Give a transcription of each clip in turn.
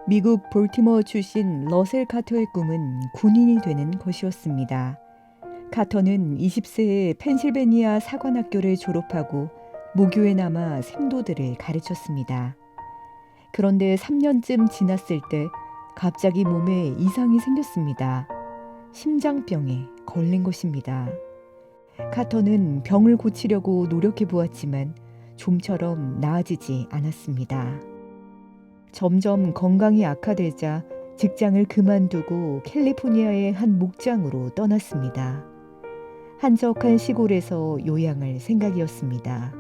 미국 볼티모어 출신 러셀 카터의 꿈은 군인이 되는 것이었습니다. 카터는 20세에 펜실베니아 사관학교를 졸업하고 모교에 남아 생도들을 가르쳤습니다. 그런데 3년쯤 지났을 때 갑자기 몸에 이상이 생겼습니다. 심장병에 걸린 것입니다. 카터는 병을 고치려고 노력해 보았지만 좀처럼 나아지지 않았습니다. 점점 건강이 악화되자 직장을 그만두고 캘리포니아의 한 목장으로 떠났습니다. 한적한 시골에서 요양할 생각이었습니다.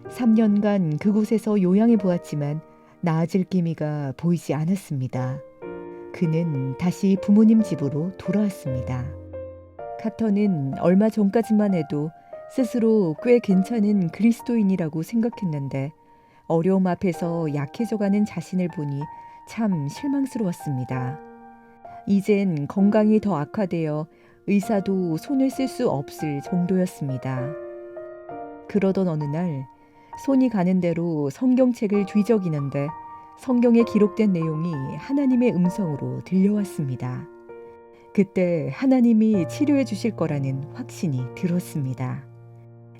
3년간 그곳에서 요양해 보았지만 나아질 기미가 보이지 않았습니다. 그는 다시 부모님 집으로 돌아왔습니다. 카터는 얼마 전까지만 해도 스스로 꽤 괜찮은 그리스도인이라고 생각했는데 어려움 앞에서 약해져가는 자신을 보니 참 실망스러웠습니다. 이젠 건강이 더 악화되어 의사도 손을 쓸 수 없을 정도였습니다. 그러던 어느 날 손이 가는 대로 성경책을 뒤적이는데 성경에 기록된 내용이 하나님의 음성으로 들려왔습니다. 그때 하나님이 치료해 주실 거라는 확신이 들었습니다.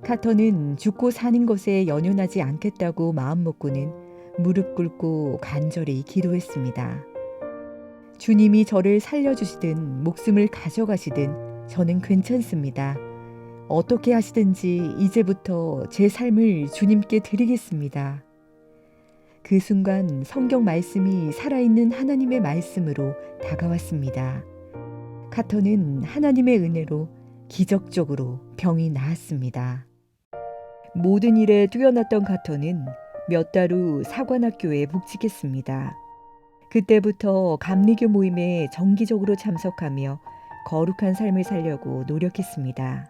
카터는 죽고 사는 것에 연연하지 않겠다고 마음먹고는 무릎 꿇고 간절히 기도했습니다. 주님이 저를 살려주시든 목숨을 가져가시든 저는 괜찮습니다. 어떻게 하시든지 이제부터 제 삶을 주님께 드리겠습니다. 그 순간 성경 말씀이 살아있는 하나님의 말씀으로 다가왔습니다. 카터는 하나님의 은혜로 기적적으로 병이 나았습니다. 모든 일에 뛰어났던 카터는 몇 달 후 사관학교에 복직했습니다. 그때부터 감리교 모임에 정기적으로 참석하며 거룩한 삶을 살려고 노력했습니다.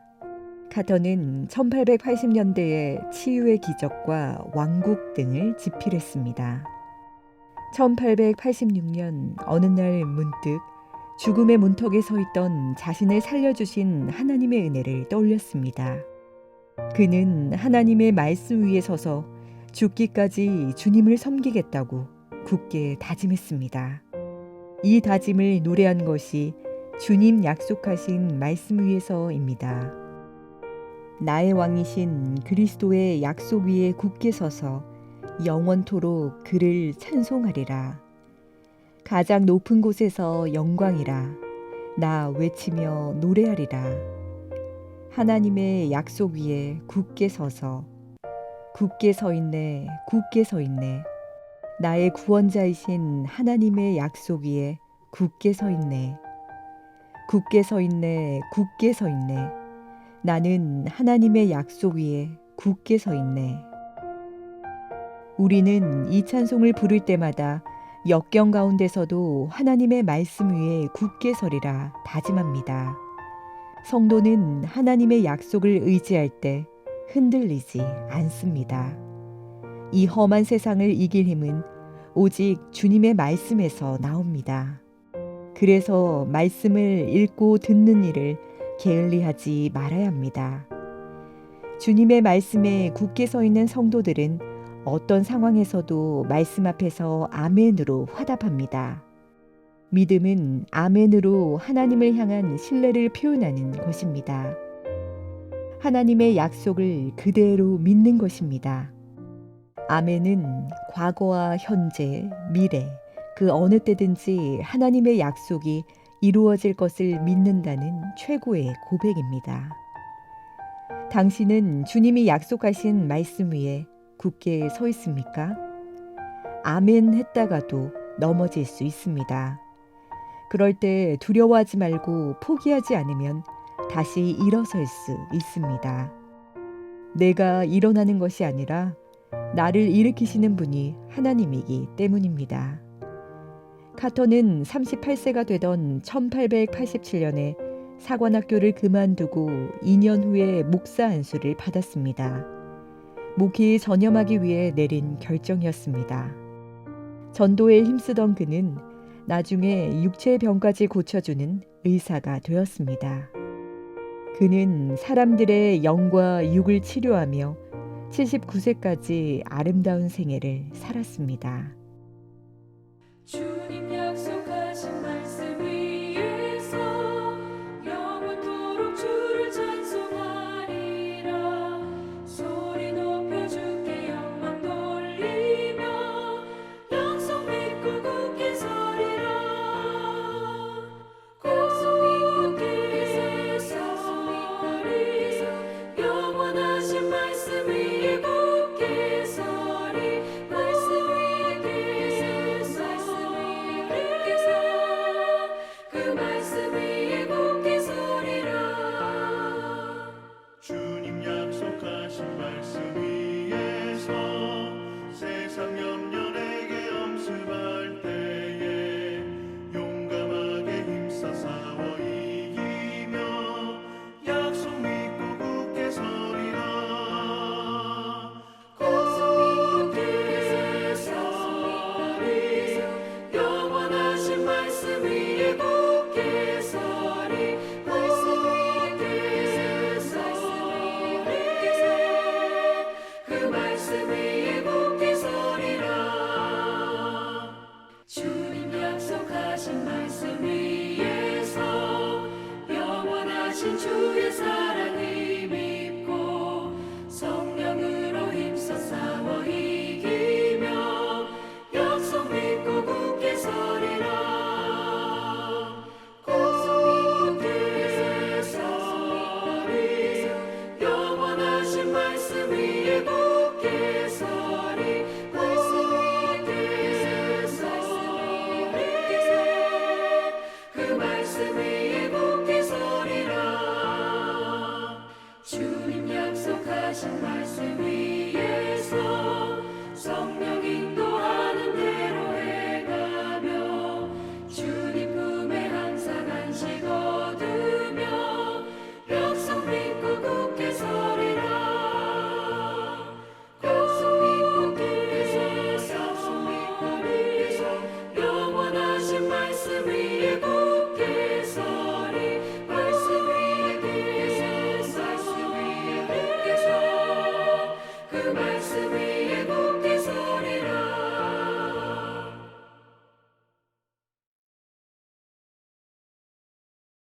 카터는 1880년대에 치유의 기적과 왕국 등을 집필했습니다. 1886년 어느 날 문득 죽음의 문턱에 서 있던 자신을 살려주신 하나님의 은혜를 떠올렸습니다. 그는 하나님의 말씀 위에 서서 죽기까지 주님을 섬기겠다고 굳게 다짐했습니다. 이 다짐을 노래한 것이 주님 약속하신 말씀 위에서입니다. 나의 왕이신 그리스도의 약속 위에 굳게 서서 영원토록 그를 찬송하리라. 가장 높은 곳에서 영광이라. 나 외치며 노래하리라. 하나님의 약속 위에 굳게 서서 굳게 서 있네, 굳게 서 있네. 나의 구원자이신 하나님의 약속 위에 굳게 서 있네. 굳게 서 있네, 굳게 서 있네. 나는 하나님의 약속 위에 굳게 서 있네. 우리는 이 찬송을 부를 때마다 역경 가운데서도 하나님의 말씀 위에 굳게 서리라 다짐합니다. 성도는 하나님의 약속을 의지할 때 흔들리지 않습니다. 이 험한 세상을 이길 힘은 오직 주님의 말씀에서 나옵니다. 그래서 말씀을 읽고 듣는 일을 게을리하지 말아야 합니다. 주님의 말씀에 굳게 서 있는 성도들은 어떤 상황에서도 말씀 앞에서 아멘으로 화답합니다. 믿음은 아멘으로 하나님을 향한 신뢰를 표현하는 것입니다. 하나님의 약속을 그대로 믿는 것입니다. 아멘은 과거와 현재, 미래, 그 어느 때든지 하나님의 약속이 이루어질 것을 믿는다는 최고의 고백입니다. 당신은 주님이 약속하신 말씀 위에 굳게 서 있습니까? 아멘 했다가도 넘어질 수 있습니다. 그럴 때 두려워하지 말고 포기하지 않으면 다시 일어설 수 있습니다. 내가 일어나는 것이 아니라 나를 일으키시는 분이 하나님이기 때문입니다. 카터는 38세가 되던 1887년에 사관학교를 그만두고 2년 후에 목사 안수를 받았습니다. 목회에 전념하기 위해 내린 결정이었습니다. 전도에 힘쓰던 그는 나중에 육체의 병까지 고쳐주는 의사가 되었습니다. 그는 사람들의 영과 육을 치료하며 79세까지 아름다운 생애를 살았습니다. 주님 약속하신 말씀 위에서 영원토록 주를 찬송하리라. 소리 높여 주께 영광 돌리며 약속 믿고 굳게 서리라. 굳게 서리 영원하신 말씀 위에 굳게 서리. 말씀 위에 그 말씀 위에 굳게 서리라. 주님 약속하신 말씀 위에서 세상 염려 내게 엄습할 때에 용감하게 힘써 싸워 이기며 약속 믿고 굳게 서리라. 굳게 서리 영원하신 말씀 위에 굳게 서리. 말씀 위에 그 말씀 위에 굳게 서리라. 주님 약속하신 말씀 위에서 영원하신 주의 사랑을 믿고 성령으로 힘써 싸워 이기며 약속 믿고 굳게 서리라. 굳게 서리 영원하신 말씀 위에 굳게 서리. 말씀 위에 그 말씀 위에 굳게 서리라. 주님 약속하신 말씀 위에